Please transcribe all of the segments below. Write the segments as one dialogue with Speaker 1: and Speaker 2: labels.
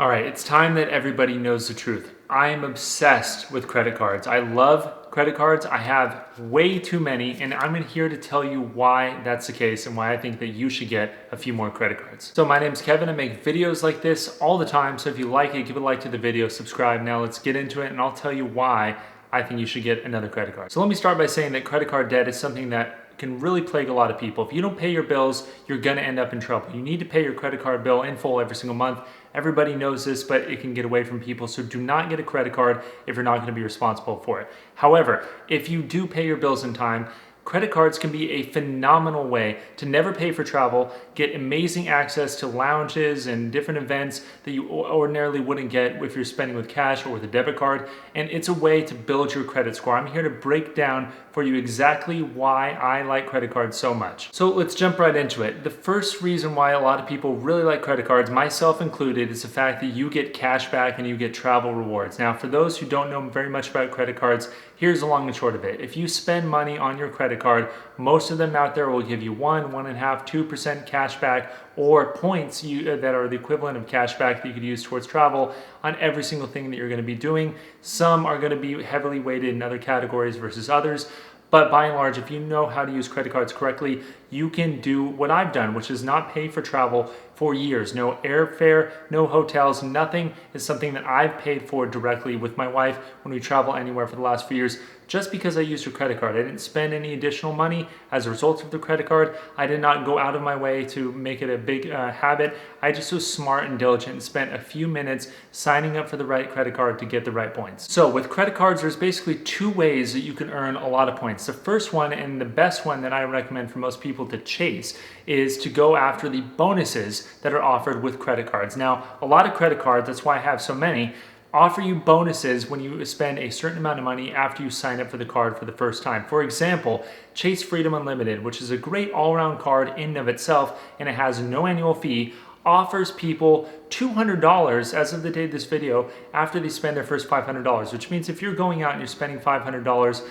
Speaker 1: All right, it's time that everybody knows the truth. I am obsessed with credit cards. I love credit cards. I have way too many, and I'm here to tell you why that's the case and why I think that you should get a few more credit cards. So my name's Kevin. I make videos like this all the time. So if you like it, give a like to the video, subscribe. Now let's get into it, and I'll tell you why I think you should get another credit card. So let me start by saying that credit card debt is something that can really plague a lot of people. If you don't pay your bills, you're gonna end up in trouble. You need to pay your credit card bill in full every single month. Everybody knows this, but it can get away from people. So do not get a credit card if you're not gonna be responsible for it. However, if you do pay your bills in time, credit cards can be a phenomenal way to never pay for travel, get amazing access to lounges and different events that you ordinarily wouldn't get if you're spending with cash or with a debit card. And it's a way to build your credit score. I'm here to break down for you exactly why I like credit cards so much. So let's jump right into it. The first reason why a lot of people really like credit cards, myself included, is the fact that you get cash back and you get travel rewards. Now, for those who don't know very much about credit cards, here's the long and short of it. If you spend money on your credit card, most of them out there will give you 1.5%, 2% cash back, or points that are the equivalent of cash back that you could use towards travel on every single thing that you're going to be doing. Some are going to be heavily weighted in other categories versus others. But by and large, if you know how to use credit cards correctly, you can do what I've done, which is not pay for travel for years. No airfare, no hotels, nothing is something that I've paid for directly with my wife when we travel anywhere for the last few years, just because I used her credit card. I didn't spend any additional money as a result of the credit card. I did not go out of my way to make it a big habit. I just was smart and diligent and spent a few minutes signing up for the right credit card to get the right points. So with credit cards, there's basically two ways that you can earn a lot of points. The first one, and the best one that I recommend for most people to chase, is to go after the bonuses that are offered with credit cards. Now, a lot of credit cards, that's why I have so many, offer you bonuses when you spend a certain amount of money after you sign up for the card for the first time. For example, Chase Freedom Unlimited, which is a great all-around card in and of itself, and it has no annual fee, offers people $200 as of the date of this video after they spend their first $500, which means if you're going out and you're spending $500,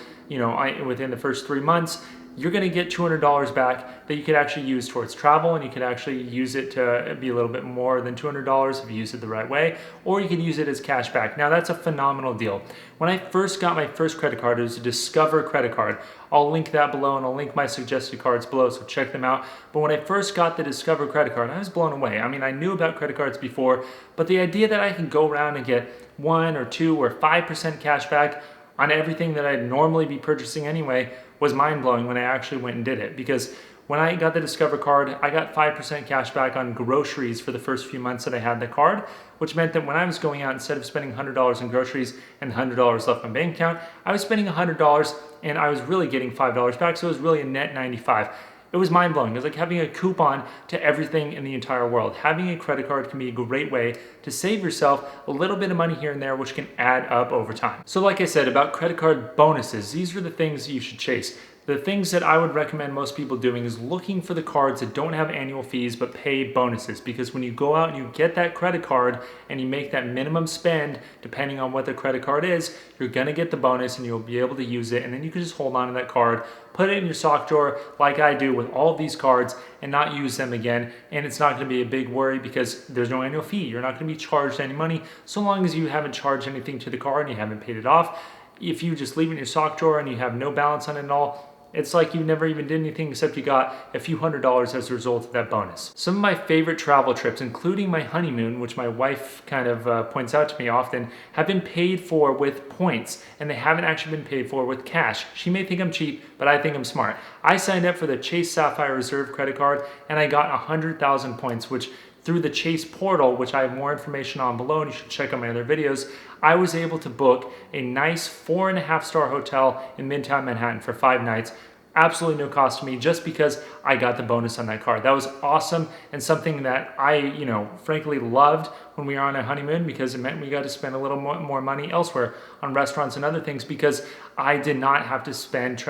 Speaker 1: within the first 3 months, you're going to get $200 back that you could actually use towards travel, and you could actually use it to be a little bit more than $200 if you use it the right way, or you can use it as cash back. Now, that's a phenomenal deal. When I first got my first credit card, it was a Discover credit card. I'll link that below, and I'll link my suggested cards below, so check them out. But when I first got the Discover credit card, I was blown away. I mean, I knew about credit cards before, but the idea that I can go around and get 1 or 2 or 5% cash back on everything that I'd normally be purchasing anyway was mind-blowing when I actually went and did it. Because when I got the Discover card, I got 5% cash back on groceries for the first few months that I had the card, which meant that when I was going out, instead of spending $100 in groceries and $100 left in my bank account, I was spending $100 and I was really getting $5 back, so it was really a net 95. It was mind-blowing. It was like having a coupon to everything in the entire world. Having a credit card can be a great way to save yourself a little bit of money here and there, which can add up over time. So like I said about credit card bonuses, these are the things you should chase. The things that I would recommend most people doing is looking for the cards that don't have annual fees but pay bonuses, because when you go out and you get that credit card and you make that minimum spend, depending on what the credit card is, you're gonna get the bonus and you'll be able to use it, and then you can just hold on to that card, put it in your sock drawer like I do with all of these cards, and not use them again. And it's not gonna be a big worry because there's no annual fee. You're not gonna be charged any money so long as you haven't charged anything to the card and you haven't paid it off. If you just leave it in your sock drawer and you have no balance on it at all, it's like you never even did anything except you got a few $100s as a result of that bonus. Some of my favorite travel trips, including my honeymoon, which my wife kind of points out to me often, have been paid for with points, and they haven't actually been paid for with cash. She may think I'm cheap, but I think I'm smart. I signed up for the Chase Sapphire Reserve credit card, and I got 100,000 points, which through the Chase portal, which I have more information on below, and you should check out my other videos, I was able to book a nice 4.5-star hotel in Midtown Manhattan for 5 nights. Absolutely no cost to me, just because I got the bonus on that card. That was awesome, and something that I, frankly loved when we were on a honeymoon, because it meant we got to spend a little more money elsewhere on restaurants and other things, because I did not have to spend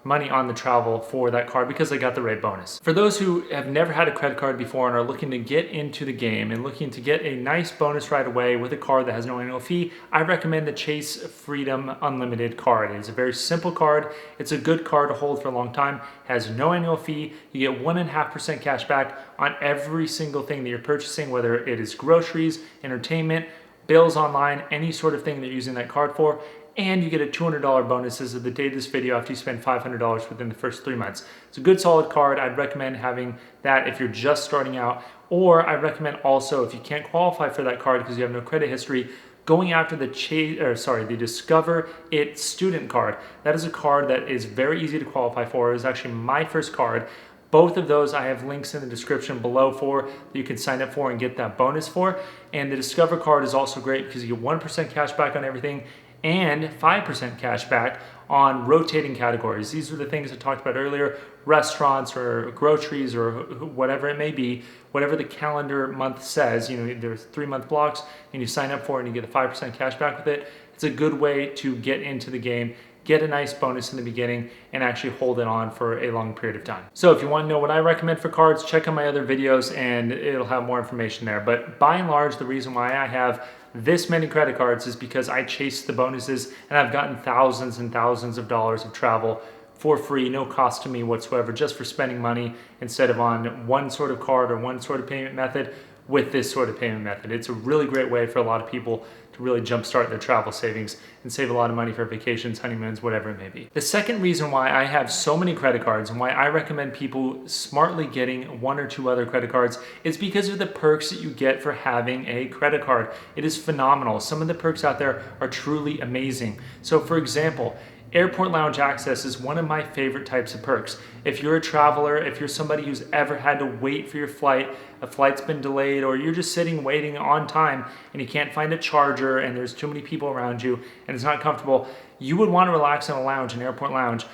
Speaker 1: money on the travel for that card because I got the right bonus. For those who have never had a credit card before and are looking to get into the game and looking to get a nice bonus right away with a card that has no annual fee, I recommend the Chase Freedom Unlimited card. It's a very simple card. It's a good card to hold for a long time. Has no annual fee. You get 1.5% cash back on every single thing that you're purchasing, whether it is groceries, groceries, entertainment, bills online, any sort of thing that you're using that card for. And you get a $200 bonus as of the date of this video after you spend $500 within the first 3 months. It's a good solid card. I'd recommend having that if you're just starting out, or I recommend also if you can't qualify for that card because you have no credit history, going after the Discover It student card. That is a card that is very easy to qualify for. It was actually my first card. Both of those I have links in the description below for that you can sign up for and get that bonus for. And the Discover card is also great because you get 1% cash back on everything and 5% cash back on rotating categories. These are the things I talked about earlier, restaurants or groceries or whatever it may be, whatever the calendar month says. There's 3-month blocks and you sign up for it and you get a 5% cash back with it. It's a good way to get into the game, get a nice bonus in the beginning, and actually hold it on for a long period of time. So if you want to know what I recommend for cards, check out my other videos and it'll have more information there. But by and large, the reason why I have this many credit cards is because I chase the bonuses and I've gotten thousands and thousands of dollars of travel for free, no cost to me whatsoever, just for spending money instead of on one sort of card or one sort of payment method with this sort of payment method. It's a really great way for a lot of people to really jumpstart their travel savings and save a lot of money for vacations, honeymoons, whatever it may be. The second reason why I have so many credit cards and why I recommend people smartly getting 1 or 2 other credit cards is because of the perks that you get for having a credit card. It is phenomenal. Some of the perks out there are truly amazing. So for example, airport lounge access is one of my favorite types of perks. If you're a traveler, if you're somebody who's ever had to wait for your flight, a flight's been delayed, or you're just sitting waiting on time and you can't find a charger and there's too many people around you and it's not comfortable, you would want to relax in a lounge, an airport lounge,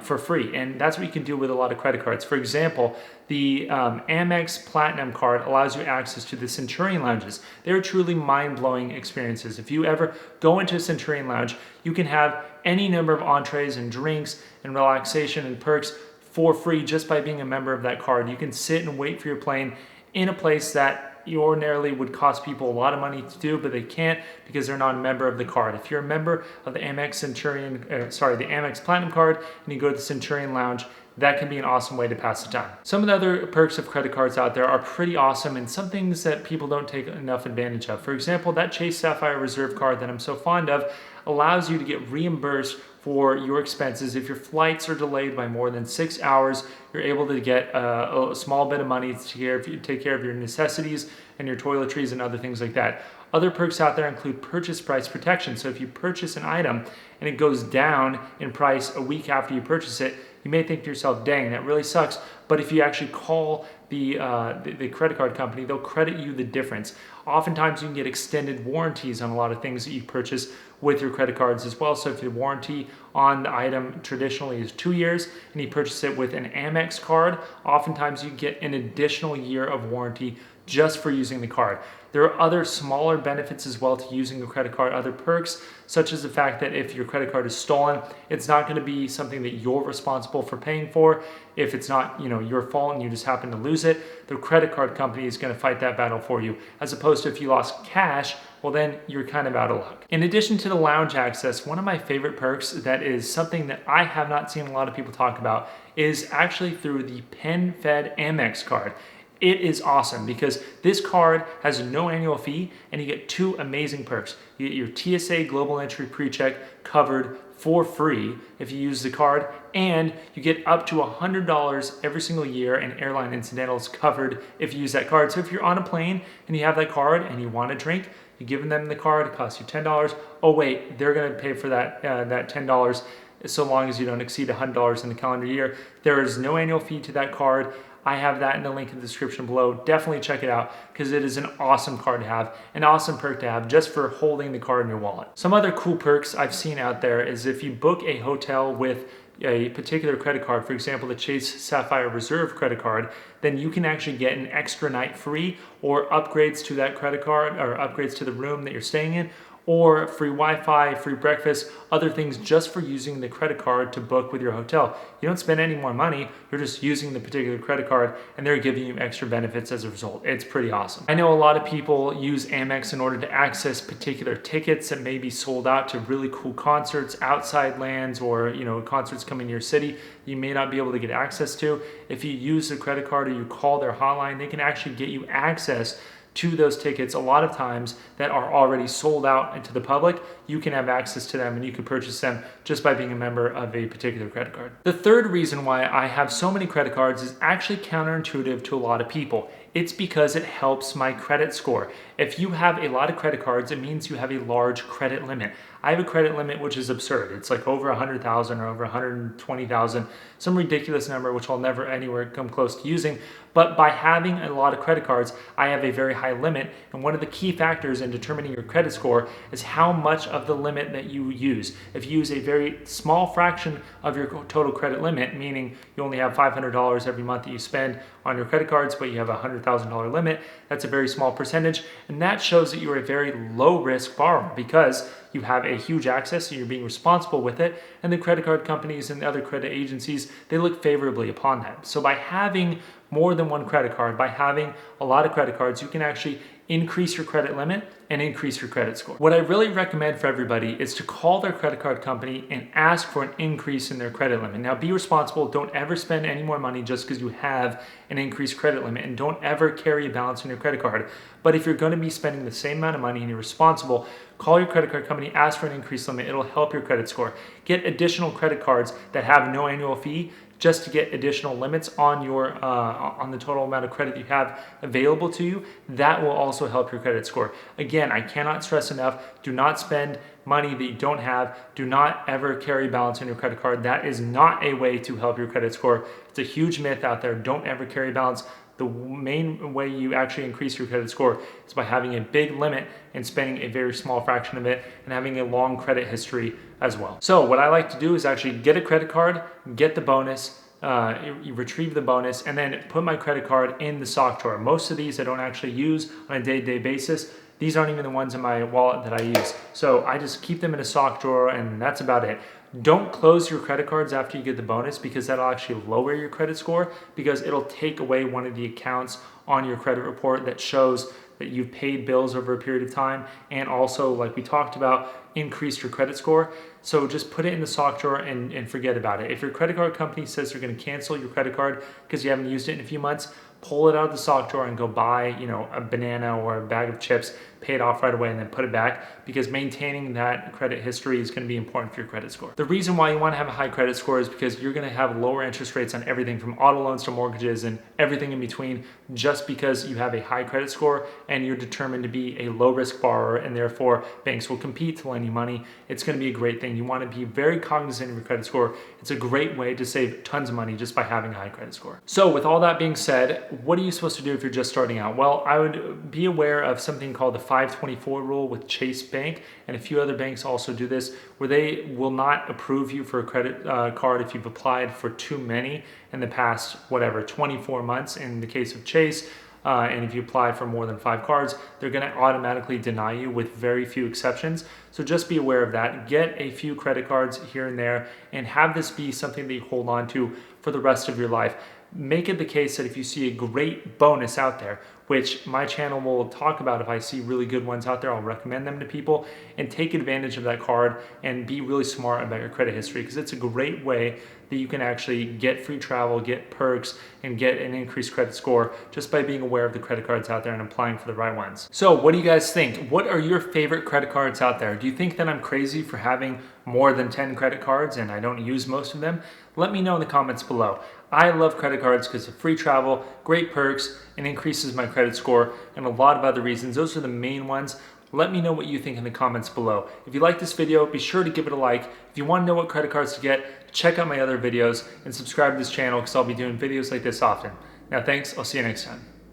Speaker 1: for free. And that's what you can do with a lot of credit cards. For example, the Amex Platinum card allows you access to the Centurion lounges. They're truly mind-blowing experiences. If you ever go into a Centurion lounge, you can have any number of entrees and drinks and relaxation and perks for free just by being a member of that card. You can sit and wait for your plane in a place that you ordinarily would cost people a lot of money to do, but they can't because they're not a member of the card. If you're a member of the Amex the Amex Platinum card and you go to the Centurion Lounge, that can be an awesome way to pass the time. Some of the other perks of credit cards out there are pretty awesome and some things that people don't take enough advantage of. For example, that Chase Sapphire Reserve card that I'm so fond of allows you to get reimbursed for your expenses. If your flights are delayed by more than 6 hours, you're able to get a small bit of money to take care of your necessities and your toiletries and other things like that. Other perks out there include purchase price protection. So if you purchase an item and it goes down in price a week after you purchase it, you may think to yourself, dang, that really sucks. But if you actually call the credit card company, they'll credit you the difference. Oftentimes you can get extended warranties on a lot of things that you purchase with your credit cards as well. So if the warranty on the item traditionally is 2 years and you purchase it with an Amex card, oftentimes you get an additional year of warranty just for using the card. There are other smaller benefits as well to using a credit card, other perks, such as the fact that if your credit card is stolen, it's not going to be something that you're responsible for paying for. If it's not, your fault and you just happen to lose it, the credit card company is going to fight that battle for you. As opposed to if you lost cash, well then you're kind of out of luck. In addition to the lounge access, one of my favorite perks that is something that I have not seen a lot of people talk about is actually through the PenFed Amex card. It is awesome because this card has no annual fee and you get 2 amazing perks. You get your TSA Global Entry PreCheck covered for free if you use the card, and you get up to $100 every single year in airline incidentals covered if you use that card. So if you're on a plane and you have that card and you want a drink, you give them the card, it costs you $10. Oh wait, they're gonna pay for that $10 so long as you don't exceed $100 in the calendar year. There is no annual fee to that card. I have that in the link in the description below. Definitely check it out because it is an awesome card to have, an awesome perk to have just for holding the card in your wallet. Some other cool perks I've seen out there is if you book a hotel with a particular credit card, for example, the Chase Sapphire Reserve credit card, then you can actually get an extra night free or upgrades to that credit card or upgrades to the room that you're staying in, or free Wi-Fi, free breakfast, other things just for using the credit card to book with your hotel. You don't spend any more money, you're just using the particular credit card and they're giving you extra benefits as a result. It's pretty awesome. I know a lot of people use Amex in order to access particular tickets that may be sold out to really cool concerts, outside lands, or concerts coming to your city you may not be able to get access to. If you use the credit card or you call their hotline, they can actually get you access to those tickets a lot of times that are already sold out into the public. You can have access to them and you can purchase them just by being a member of a particular credit card. The third reason why I have so many credit cards is actually counterintuitive to a lot of people. It's because it helps my credit score. If you have a lot of credit cards, it means you have a large credit limit. I have a credit limit which is absurd. It's like over 100,000 or over 120,000, some ridiculous number which I'll never anywhere come close to using. But by having a lot of credit cards, I have a very high limit. And one of the key factors in determining your credit score is how much of the limit that you use. If you use a very small fraction of your total credit limit, meaning you only have $500 every month that you spend on your credit cards, but you have a $100,000 limit, that's a very small percentage. And that shows that you're a very low risk borrower because you have a huge access and you're being responsible with it. And the credit card companies and the other credit agencies, they look favorably upon that. So by having more than one credit card, by having a lot of credit cards, you can actually increase your credit limit and increase your credit score. What I really recommend for everybody is to call their credit card company and ask for an increase in their credit limit. Now be responsible, don't ever spend any more money just because you have an increased credit limit, and don't ever carry a balance on your credit card. But if you're going to be spending the same amount of money and you're responsible, call your credit card company, ask for an increased limit. It'll help your credit score. Get additional credit cards that have no annual fee just to get additional limits on your on the total amount of credit you have available to you. That will also help your credit score. Again, I cannot stress enough, do not spend money that you don't have. Do not ever carry balance on your credit card. That is not a way to help your credit score. It's a huge myth out there. Don't ever carry balance. The main way you actually increase your credit score is by having a big limit and spending a very small fraction of it and having a long credit history as well. So what I like to do is actually get a credit card, get the bonus, you retrieve the bonus, and then put my credit card in the sock drawer. Most of these I don't actually use on a day-to-day basis. These aren't even the ones in my wallet that I use. So I just keep them in a sock drawer and that's about it. Don't close your credit cards after you get the bonus because that'll actually lower your credit score, because it'll take away one of the accounts on your credit report that shows that you've paid bills over a period of time, and also, like we talked about, increase your credit score. So just put it in the sock drawer and forget about it. If your credit card company says they're going to cancel your credit card because you haven't used it in a few months, pull it out of the sock drawer and go buy, a banana or a bag of chips, pay it off right away, and then put it back, because maintaining that credit history is going to be important for your credit score. The reason why you want to have a high credit score is because you're going to have lower interest rates on everything from auto loans to mortgages and everything in between, just because you have a high credit score and you're determined to be a low risk borrower, and therefore banks will compete to lend you money. It's going to be a great thing. You want to be very cognizant of your credit score. It's a great way to save tons of money just by having a high credit score. So with all that being said, what are you supposed to do if you're just starting out? Well, I would be aware of something called the 524 rule with Chase Bank, and a few other banks also do this, where they will not approve you for a credit card if you've applied for too many in the past, 24 months in the case of Chase. And if you apply for more than 5 cards, they're going to automatically deny you with very few exceptions. So just be aware of that. Get a few credit cards here and there and have this be something that you hold on to for the rest of your life. Make it the case that if you see a great bonus out there, which my channel will talk about, if I see really good ones out there, I'll recommend them to people, and take advantage of that card and be really smart about your credit history, because it's a great way that you can actually get free travel, get perks, and get an increased credit score just by being aware of the credit cards out there and applying for the right ones. So what do you guys think? What are your favorite credit cards out there? Do you think that I'm crazy for having more than 10 credit cards and I don't use most of them? Let me know in the comments below. I love credit cards because of free travel, great perks, and increases my credit score, and a lot of other reasons. Those are the main ones. Let me know what you think in the comments below. If you like this video, be sure to give it a like. If you want to know what credit cards to get, check out my other videos and subscribe to this channel, because I'll be doing videos like this often. Now thanks, I'll see you next time.